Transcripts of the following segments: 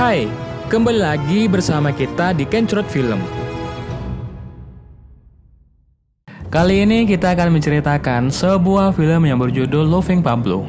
Hai, kembali lagi bersama kita di Kencrot Film. Kali ini kita akan menceritakan sebuah film yang berjudul Loving Pablo.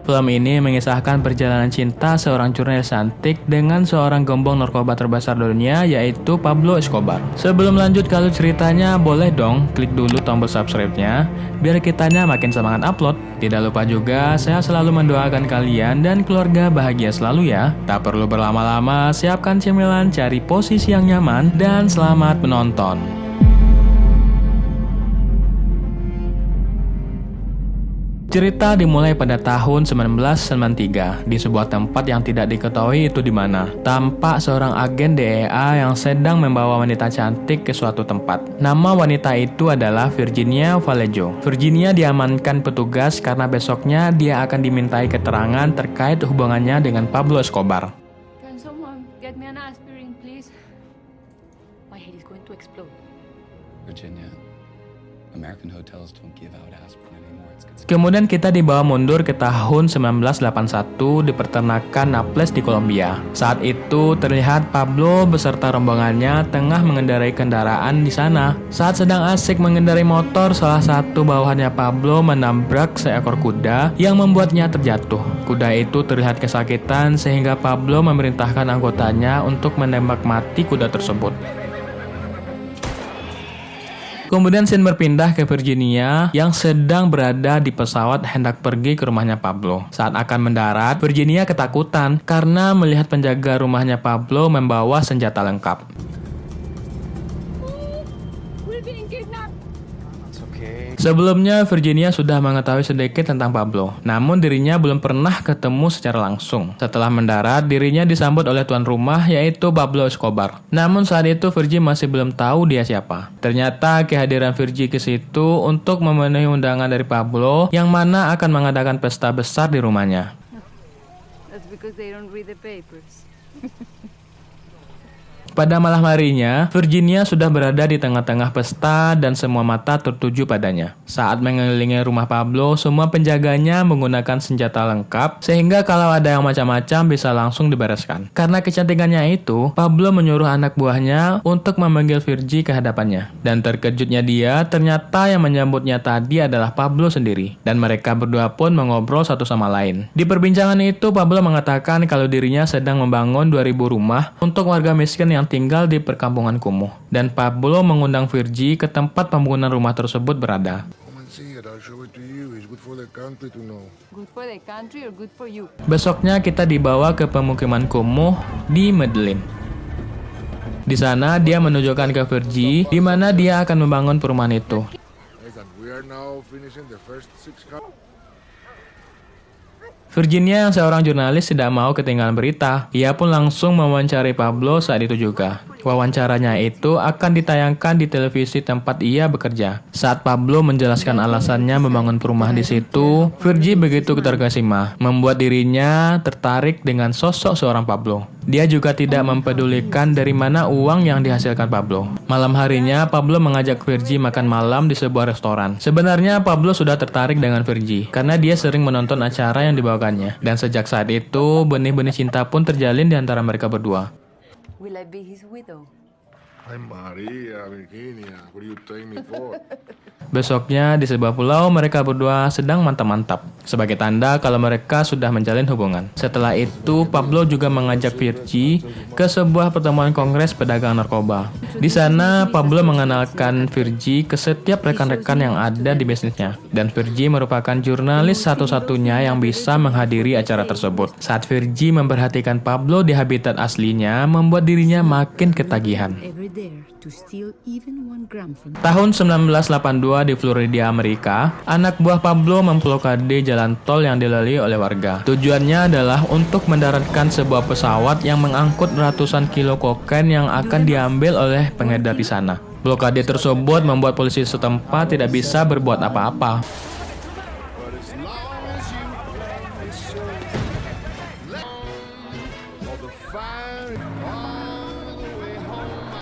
Film ini mengisahkan perjalanan cinta seorang jurnalis cantik dengan seorang gembong narkoba terbesar dunia, yaitu Pablo Escobar. Sebelum lanjut ke alur ceritanya, boleh dong klik dulu tombol subscribe-nya biar kitanya makin semangat upload. Tidak lupa juga, saya selalu mendoakan kalian dan keluarga bahagia selalu ya. Tak perlu berlama-lama, siapkan cemilan, cari posisi yang nyaman, dan selamat menonton. Cerita dimulai pada tahun 1993 di sebuah tempat yang tidak diketahui itu di mana. Tampak seorang agen DEA yang sedang membawa wanita cantik ke suatu tempat. Nama wanita itu adalah Virginia Vallejo. Virginia diamankan petugas karena besoknya dia akan dimintai keterangan terkait hubungannya dengan Pablo Escobar. Can someone get me an aspirin, please? My head is going to explode. Virginia, American hotels don't give out aspirin anymore. Kemudian kita dibawa mundur ke tahun 1981 di peternakan Naples di Kolombia. Saat itu terlihat Pablo beserta rombongannya tengah mengendarai kendaraan di sana. Saat sedang asik mengendarai motor, salah satu bawahannya Pablo menabrak seekor kuda yang membuatnya terjatuh. Kuda itu terlihat kesakitan sehingga Pablo memerintahkan anggotanya untuk menembak mati kuda tersebut. Kemudian scene berpindah ke Virginia yang sedang berada di pesawat hendak pergi ke rumahnya Pablo. Saat akan mendarat, Virginia ketakutan karena melihat penjaga rumahnya Pablo membawa senjata lengkap. We're being kidnapped. It's okay. Sebelumnya, Virginia sudah mengetahui sedikit tentang Pablo, namun dirinya belum pernah ketemu secara langsung. Setelah mendarat, dirinya disambut oleh tuan rumah yaitu Pablo Escobar. Namun saat itu Virgie masih belum tahu dia siapa. Ternyata kehadiran Virgie ke situ untuk memenuhi undangan dari Pablo yang mana akan mengadakan pesta besar di rumahnya. That's because they don't read the papers. Pada malam harinya, Virginia sudah berada di tengah-tengah pesta dan semua mata tertuju padanya. Saat mengelilingi rumah Pablo, semua penjaganya menggunakan senjata lengkap sehingga kalau ada yang macam-macam bisa langsung dibereskan. Karena kecantikannya itu, Pablo menyuruh anak buahnya untuk memanggil Virgie ke hadapannya. Dan terkejutnya dia, ternyata yang menyambutnya tadi adalah Pablo sendiri. Dan mereka berdua pun mengobrol satu sama lain. Di perbincangan itu, Pablo mengatakan kalau dirinya sedang membangun 2000 rumah untuk warga miskin yang tinggal di perkampungan kumuh. Dan Pablo mengundang Virgie ke tempat pembangunan rumah tersebut berada. Good for the country or good for you? Besoknya kita dibawa ke pemukiman kumuh di Medellin. Di sana dia menunjukkan ke Virgie di mana dia akan membangun perumahan itu. Virginia yang seorang jurnalis tidak mau ketinggalan berita. Ia pun langsung mewawancari Pablo saat itu juga. Wawancaranya itu akan ditayangkan di televisi tempat ia bekerja. Saat Pablo menjelaskan alasannya membangun perumahan di situ, Virgie begitu terkesima, membuat dirinya tertarik dengan sosok seorang Pablo. Dia juga tidak mempedulikan dari mana uang yang dihasilkan Pablo. Malam harinya, Pablo mengajak Virgie makan malam di sebuah restoran. Sebenarnya Pablo sudah tertarik dengan Virgie karena dia sering menonton acara yang dibawakannya. Dan sejak saat itu, benih-benih cinta pun terjalin di antara mereka berdua. Will I be his widow? Ay, María, Virginia, what are you taking me for? Besoknya di sebuah pulau mereka berdua sedang mantap-mantap sebagai tanda kalau mereka sudah menjalin hubungan. Setelah itu Pablo juga mengajak Virgie ke sebuah pertemuan kongres pedagang narkoba. Di sana Pablo mengenalkan Virgie ke setiap rekan-rekan yang ada di bisnisnya. Dan Virgie merupakan jurnalis satu-satunya yang bisa menghadiri acara tersebut. Saat Virgie memperhatikan Pablo di habitat aslinya membuat dirinya makin ketagihan. Tahun 1982 di Florida, Amerika, anak buah Pablo memblokade jalan tol yang dilalui oleh warga. Tujuannya adalah untuk mendaratkan sebuah pesawat yang mengangkut ratusan kilo kokain yang akan diambil oleh pengedar di sana. Blokade tersebut membuat polisi setempat tidak bisa berbuat apa-apa.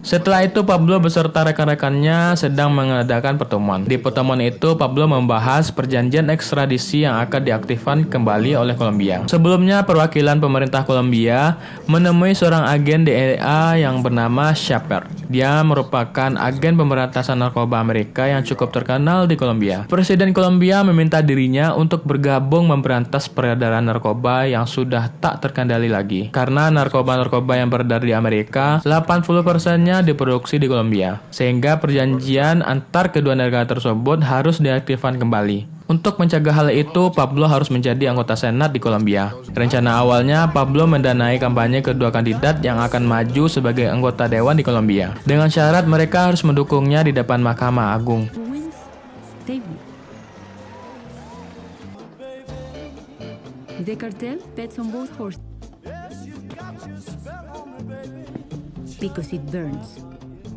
Setelah itu Pablo beserta rekan-rekannya sedang mengadakan pertemuan. Di pertemuan itu Pablo membahas perjanjian ekstradisi yang akan diaktifkan kembali oleh Kolombia. Sebelumnya perwakilan pemerintah Kolombia menemui seorang agen DEA yang bernama Shepard. Dia merupakan agen pemberantasan narkoba Amerika yang cukup terkenal di Kolombia. Presiden Kolombia meminta dirinya untuk bergabung memberantas peredaran narkoba yang sudah tak terkendali lagi. Karena narkoba-narkoba yang beredar di Amerika, 80%-nya diproduksi di Kolombia, sehingga perjanjian antar kedua negara tersebut harus diaktifkan kembali. Untuk mencegah hal itu, Pablo harus menjadi anggota Senat di Kolombia. Rencana awalnya, Pablo mendanai kampanye kedua kandidat yang akan maju sebagai anggota dewan di Kolombia, dengan syarat mereka harus mendukungnya di depan Mahkamah Agung. Who wins, they win. The cartel bets on both horses because it burns.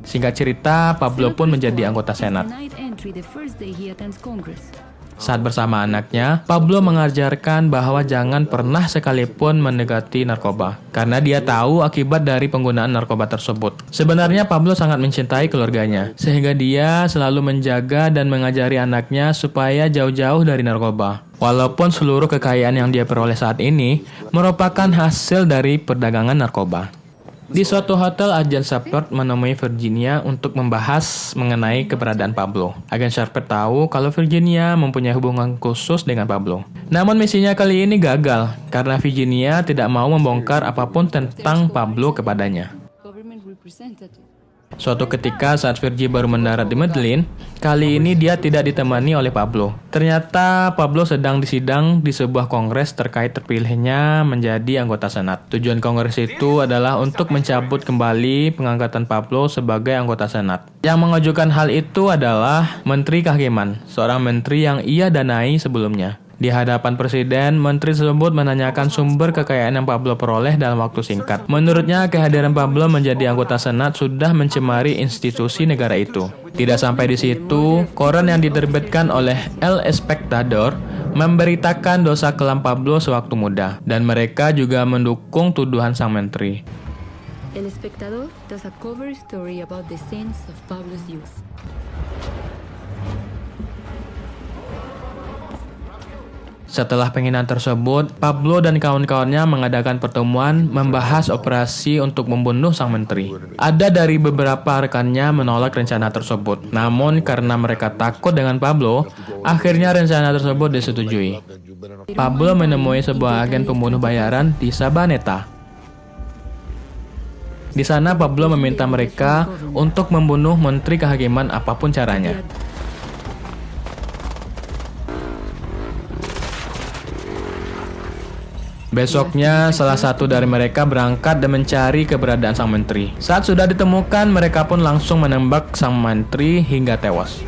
Singkat cerita, Pablo pun menjadi anggota Senat. Denied entry the first day he attends Congress. Saat bersama anaknya, Pablo mengajarkan bahwa jangan pernah sekalipun mendekati narkoba, karena dia tahu akibat dari penggunaan narkoba tersebut. Sebenarnya Pablo sangat mencintai keluarganya, sehingga dia selalu menjaga dan mengajari anaknya supaya jauh-jauh dari narkoba. Walaupun seluruh kekayaan yang dia peroleh saat ini merupakan hasil dari perdagangan narkoba. Di suatu hotel, agen Shepard menemui Virginia untuk membahas mengenai keberadaan Pablo. Agen Shepard tahu kalau Virginia mempunyai hubungan khusus dengan Pablo. Namun misinya kali ini gagal karena Virginia tidak mau membongkar apapun tentang Pablo kepadanya. Government representative. Suatu ketika saat Virgie baru mendarat di Medellin, kali ini dia tidak ditemani oleh Pablo. Ternyata Pablo sedang disidang di sebuah kongres terkait terpilihnya menjadi anggota Senat. Tujuan kongres itu adalah untuk mencabut kembali pengangkatan Pablo sebagai anggota Senat. Yang mengajukan hal itu adalah Menteri Kehakiman, seorang menteri yang ia danai sebelumnya. Di hadapan presiden, menteri tersebut menanyakan sumber kekayaan yang Pablo peroleh dalam waktu singkat. Menurutnya, kehadiran Pablo menjadi anggota Senat sudah mencemari institusi negara itu. Tidak sampai di situ, koran yang diterbitkan oleh El Espectador memberitakan dosa kelam Pablo sewaktu muda, dan mereka juga mendukung tuduhan sang menteri. El Espectador does a cover story about the sins of Pablo's youth. Setelah penghinaan tersebut, Pablo dan kawan-kawannya mengadakan pertemuan membahas operasi untuk membunuh sang menteri. Ada dari beberapa rekannya menolak rencana tersebut. Namun karena mereka takut dengan Pablo, akhirnya rencana tersebut disetujui. Pablo menemui sebuah agen pembunuh bayaran di Sabaneta. Di sana Pablo meminta mereka untuk membunuh menteri kehakiman apapun caranya. Besoknya, salah satu dari mereka berangkat dan mencari keberadaan sang menteri. Saat sudah ditemukan, mereka pun langsung menembak sang menteri hingga tewas.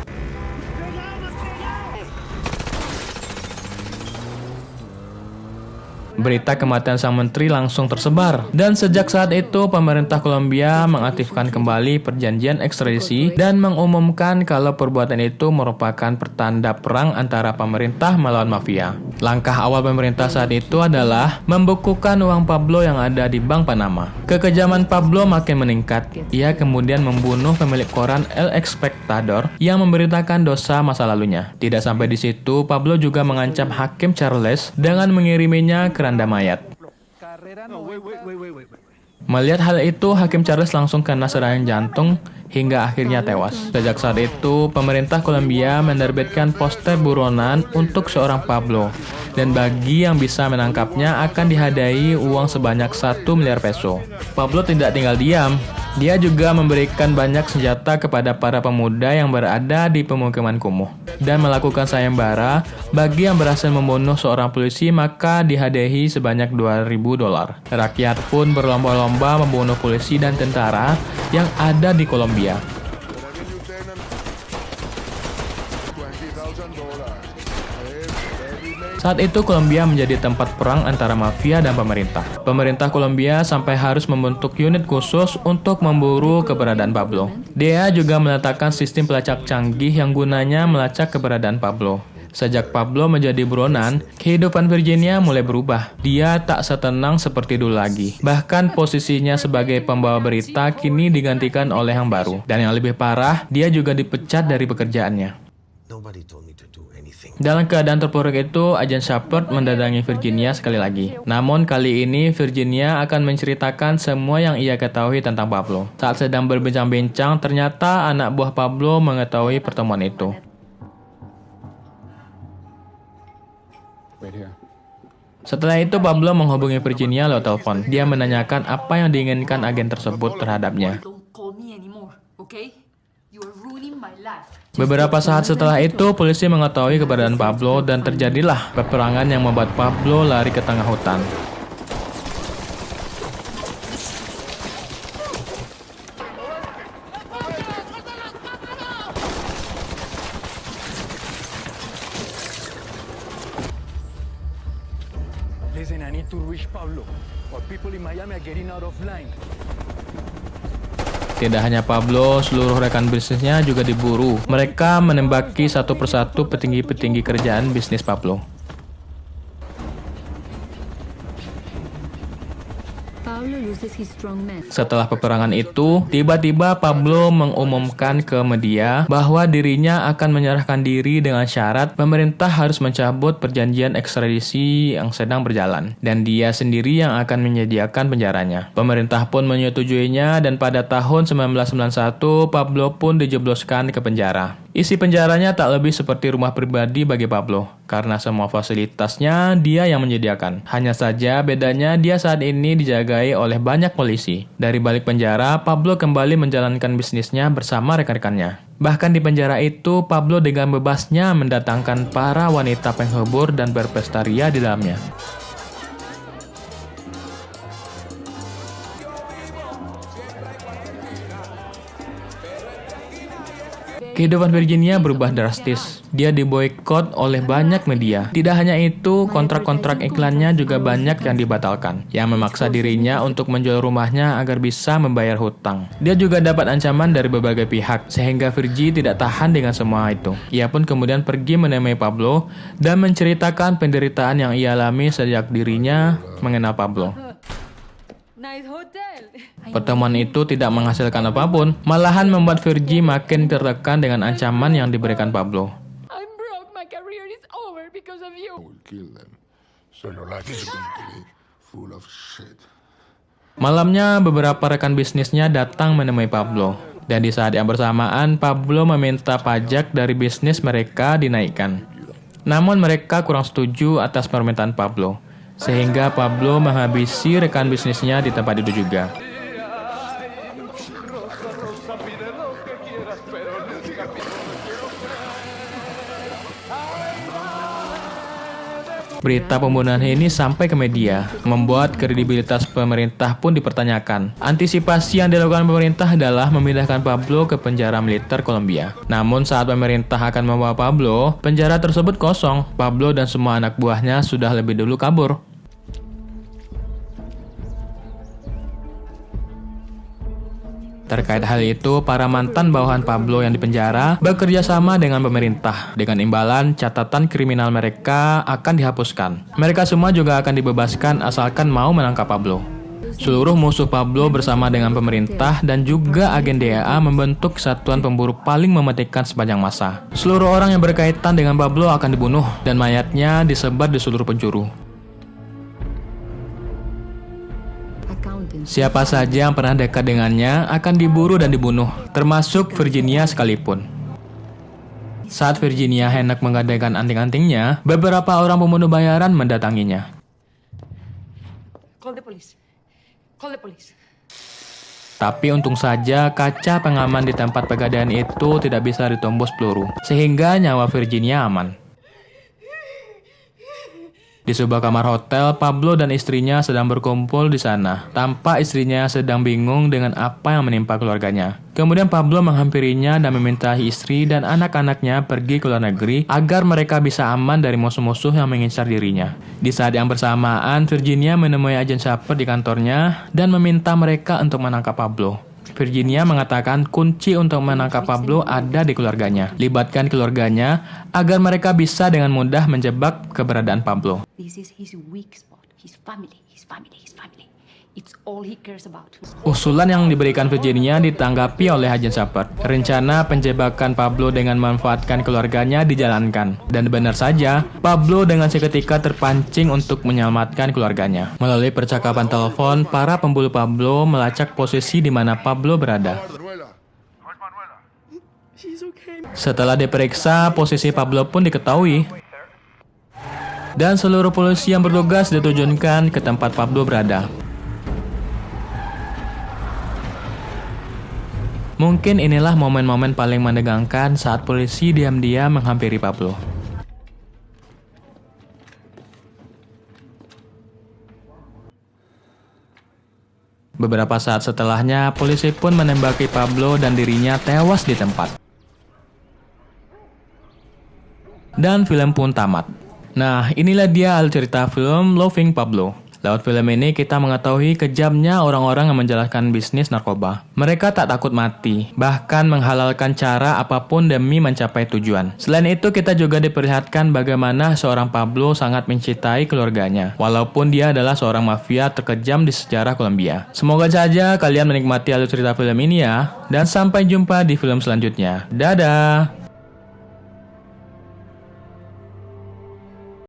Berita kematian sang menteri langsung tersebar, dan sejak saat itu pemerintah Kolombia mengaktifkan kembali perjanjian ekstradisi dan mengumumkan kalau perbuatan itu merupakan pertanda perang antara pemerintah melawan mafia. Langkah awal pemerintah saat itu adalah membekukan uang Pablo yang ada di Bank Panama. Kekejaman Pablo makin meningkat. Ia kemudian membunuh pemilik koran El Espectador yang memberitakan dosa masa lalunya. Tidak sampai di situ, Pablo juga mengancam Hakim Charles dengan mengiriminya ke keranda mayat. Melihat hal itu, Hakim Charles langsung kena serangan jantung hingga akhirnya tewas. Sejak saat itu, pemerintah Kolombia menerbitkan poster buronan untuk seorang Pablo, dan bagi yang bisa menangkapnya akan dihadiahi uang sebanyak 1 miliar peso. Pablo tidak tinggal diam. Dia juga memberikan banyak senjata kepada para pemuda yang berada di pemukiman kumuh dan melakukan sayembara. Bagi yang berhasil membunuh seorang polisi maka dihadiahi sebanyak $2.000. Rakyat pun berlomba-lomba membunuh polisi dan tentara yang ada di Kolombia. Saat itu Kolombia menjadi tempat perang antara mafia dan pemerintah. Pemerintah Kolombia sampai harus membentuk unit khusus untuk memburu keberadaan Pablo. Dia juga meletakkan sistem pelacak canggih yang gunanya melacak keberadaan Pablo. Sejak Pablo menjadi buronan, kehidupan Virginia mulai berubah. Dia tak setenang seperti dulu lagi. Bahkan posisinya sebagai pembawa berita kini digantikan oleh yang baru. Dan yang lebih parah, dia juga dipecat dari pekerjaannya. Nobody told me to do anything. Dalam keadaan terpuruk itu, Agen Shepard mendatangi Virginia sekali lagi. Namun kali ini Virginia akan menceritakan semua yang ia ketahui tentang Pablo. Saat sedang berbincang-bincang, ternyata anak buah Pablo mengetahui pertemuan itu. Wait here. Setelah itu Pablo menghubungi Virginia lewat telepon. Dia menanyakan apa yang diinginkan agen tersebut terhadapnya. Don't call me anymore, okay? You are ruining my life. Beberapa saat setelah itu, polisi mengetahui keberadaan Pablo dan terjadilah peperangan yang membuat Pablo lari ke tengah hutan. Listen, I need to reach Pablo, or people in Miami are getting out of line. Tidak hanya Pablo, seluruh rekan bisnisnya juga diburu. Mereka menembaki satu persatu petinggi-petinggi kerjaan bisnis Pablo. Pablo loses his strong man. Setelah peperangan itu, tiba-tiba Pablo mengumumkan ke media bahwa dirinya akan menyerahkan diri dengan syarat pemerintah harus mencabut perjanjian ekstradisi yang sedang berjalan. Dan dia sendiri yang akan menyediakan penjaranya. Pemerintah pun menyetujuinya dan pada tahun 1991, Pablo pun dijebloskan ke penjara. Isi penjaranya tak lebih seperti rumah pribadi bagi Pablo, karena semua fasilitasnya dia yang menyediakan. Hanya saja bedanya dia saat ini dijagai oleh banyak polisi. Dari balik penjara, Pablo kembali menjalankan bisnisnya bersama rekan-rekannya. Bahkan di penjara itu, Pablo dengan bebasnya mendatangkan para wanita penghibur dan berpesta ria di dalamnya. Kehidupan Virginia berubah drastis. Dia diboikot oleh banyak media. Tidak hanya itu, kontrak-kontrak iklannya juga banyak yang dibatalkan, yang memaksa dirinya untuk menjual rumahnya agar bisa membayar hutang. Dia juga dapat ancaman dari berbagai pihak, sehingga Virgie tidak tahan dengan semua itu. Ia pun kemudian pergi menemui Pablo dan menceritakan penderitaan yang ia alami sejak dirinya mengenal Pablo. Nice hotel. Pertemuan itu tidak menghasilkan apapun, malahan membuat Virgie makin tertekan dengan ancaman yang diberikan Pablo. I'm broke. My career is over because of you. I will kill them. So your life is going to be full of shit. Malamnya, beberapa rekan bisnisnya datang menemui Pablo. Dan di saat yang bersamaan, Pablo meminta pajak dari bisnis mereka dinaikkan. Namun mereka kurang setuju atas permintaan Pablo, sehingga Pablo menghabisi rekan bisnisnya di tempat itu juga. Berita pembunuhan ini sampai ke media, membuat kredibilitas pemerintah pun dipertanyakan. Antisipasi yang dilakukan pemerintah adalah memindahkan Pablo ke penjara militer Kolombia. Namun saat pemerintah akan membawa Pablo, penjara tersebut kosong. Pablo dan semua anak buahnya sudah lebih dulu kabur. Terkait hal itu, para mantan bawahan Pablo yang dipenjara bekerja sama dengan pemerintah. Dengan imbalan, catatan kriminal mereka akan dihapuskan. Mereka semua juga akan dibebaskan asalkan mau menangkap Pablo. Seluruh musuh Pablo bersama dengan pemerintah dan juga agen DEA membentuk kesatuan pemburu paling mematikan sepanjang masa. Seluruh orang yang berkaitan dengan Pablo akan dibunuh dan mayatnya disebar di seluruh penjuru. Siapa saja yang pernah dekat dengannya akan diburu dan dibunuh, termasuk Virginia sekalipun. Saat Virginia hendak menggadaikan anting-antingnya, beberapa orang pembunuh bayaran mendatanginya. Call the police. Call the police. Tapi untung saja kaca pengaman di tempat pegadaian itu tidak bisa ditembus peluru, sehingga nyawa Virginia aman. Di sebuah kamar hotel, Pablo dan istrinya sedang berkumpul di sana. Tampak istrinya sedang bingung dengan apa yang menimpa keluarganya. Kemudian Pablo menghampirinya dan meminta istri dan anak-anaknya pergi ke luar negeri agar mereka bisa aman dari musuh-musuh yang mengincar dirinya. Di saat yang bersamaan, Virginia menemui agen Shepard di kantornya dan meminta mereka untuk menangkap Pablo. Virginia mengatakan kunci untuk menangkap Pablo ada di keluarganya. Libatkan keluarganya agar mereka bisa dengan mudah menjebak keberadaan Pablo. This is his weak spot. His family, his family, his family. It's all he cares about. Usulan yang diberikan Virginia ditanggapi oleh Agent Shepard. Rencana penjebakan Pablo dengan memanfaatkan keluarganya dijalankan. Dan benar saja, Pablo dengan seketika terpancing untuk menyelamatkan keluarganya. Melalui percakapan telepon, para pemburu Pablo melacak posisi di mana Pablo berada. Setelah diperiksa, posisi Pablo pun diketahui. Dan seluruh polisi yang bertugas diterjunkan ke tempat Pablo berada. Mungkin inilah momen-momen paling menegangkan saat polisi diam-diam menghampiri Pablo. Beberapa saat setelahnya, polisi pun menembaki Pablo dan dirinya tewas di tempat. Dan film pun tamat. Nah, inilah dia alur cerita film Loving Pablo. Lewat film ini kita mengetahui kejamnya orang-orang yang menjalankan bisnis narkoba. Mereka tak takut mati, bahkan menghalalkan cara apapun demi mencapai tujuan. Selain itu kita juga diperlihatkan bagaimana seorang Pablo sangat mencintai keluarganya, walaupun dia adalah seorang mafia terkejam di sejarah Kolombia. Semoga saja kalian menikmati alur cerita film ini ya, dan sampai jumpa di film selanjutnya. Dadah!